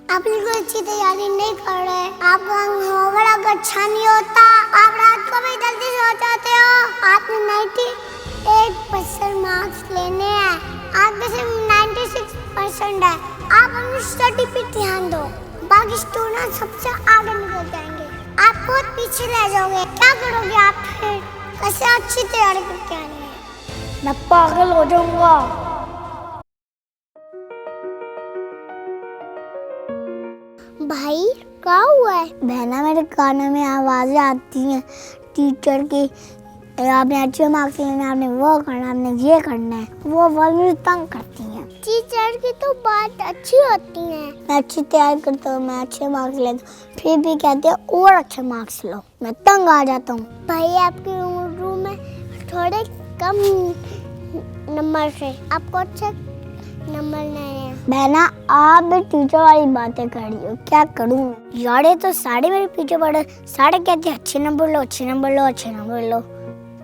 आप बिल्कुल अच्छी तैयारी नहीं कर रहे। आपका होमवर्क अच्छा नहीं होता, आप रात को भी जल्दी सो जाते हो। आपने 98% मार्क्स लेने हैं, आपके सिर्फ 96% है। आप अपनी स्टडी पे ध्यान दो, बाकी स्टूडेंट सबसे आगे निकल जाएंगे, आप बहुत पीछे रह जाओगे। क्या करोगे आप फिर? कैसे अच्छी तैयारी करके आनी है? मैं पागल हो जाऊंगा। भाई क्या हुआ है? बहना मेरे कानों में आवाजें आती हैं टीचर की, आपने अच्छे मार्क्स लेने, आपने वो करना, आपने ये करना है। वो मुझे तंग करती हैं। टीचर की तो बात अच्छी होती है। मैं अच्छी तैयारी करता हूँ, मैं अच्छे मार्क्स लेता हूँ, फिर भी कहते हैं और अच्छे मार्क्स लो। मैं तंग आ जाता हूँ। भाई आपके रूम में थोड़े कम नंबर से आपको अच्छे नंबर नहीं है। बहना आप भी टीचर वाली बातें कर रही हो, क्या करूं? यार तो सारे मेरे पीछे पड़े, सारे कहते हैं अच्छे नंबर लो, अच्छे नंबर लो, अच्छे नंबर लो।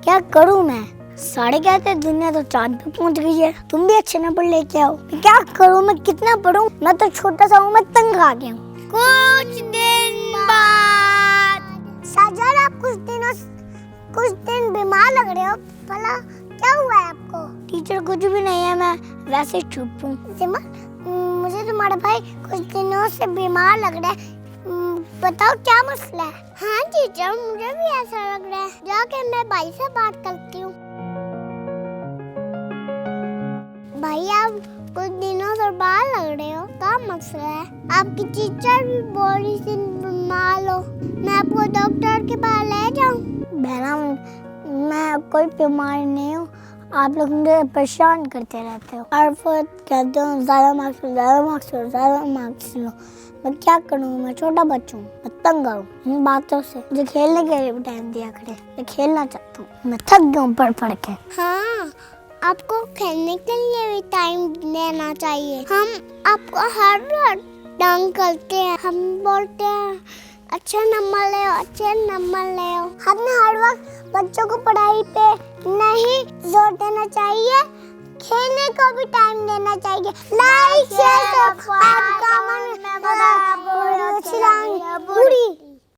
क्या करूं मैं? सारे कहते हैं दुनिया तो चांद पे पहुंच गई है, तुम भी अच्छे नंबर लेके आओ। मैं क्या करूं? मैं कितना पढूं? मैं तो छोटा सा हूँ, मैं तंग आ गया हूँ। कुछ दिन बाद साजन, आप कुछ दिन बीमार लग रहे हो, भला क्या हुआ है आपको? टीचर कुछ भी नहीं है, मैं वैसे चुप हूँ। मुझे तुम्हारा भाई कुछ दिनों से बीमार लग रहा है, बताओ क्या मसला है? हाँ टीचर, मुझे भी ऐसा लग रहा है, जाके मैं भाई से बात करती हूँ। भाई आप कुछ दिनों से बीमार लग रहे हो, क्या मसला है? आपकी टीचर भी बोल रही थी बीमार हो, मैं आपको डॉक्टर के पास ले जाऊँ? बहना मैं कोई बीमार नहीं हूँ, आप लोग मुझे परेशान करते रहते हो और फिर कहते हो ज़्यादा मार्क्स लो, ज़्यादा मार्क्स लो, ज़्यादा मार्क्स लो। मैं क्या करूँ? मैं छोटा बच्चा हूँ, मैं तंग हूँ इन बातों से। मुझे खेलने के लिए टाइम दिया करे, मैं खेलना चाहता हूँ, मैं थक गया हूँ पढ़ के। हाँ, आपको खेलने के लिए भी टाइम देना चाहिए। हम आपको हर बार तंग करते हैं, हम बोलते हैं अच्छे नंबर ले आओ, अच्छे नंबर ले आओ। हमें हर वक्त बच्चों को पढ़ाई पे नहीं जोर देना चाहिए, खेलने को भी टाइम देना चाहिए। लाइक शेयर सब्सक्राइब कमेंट, पूरी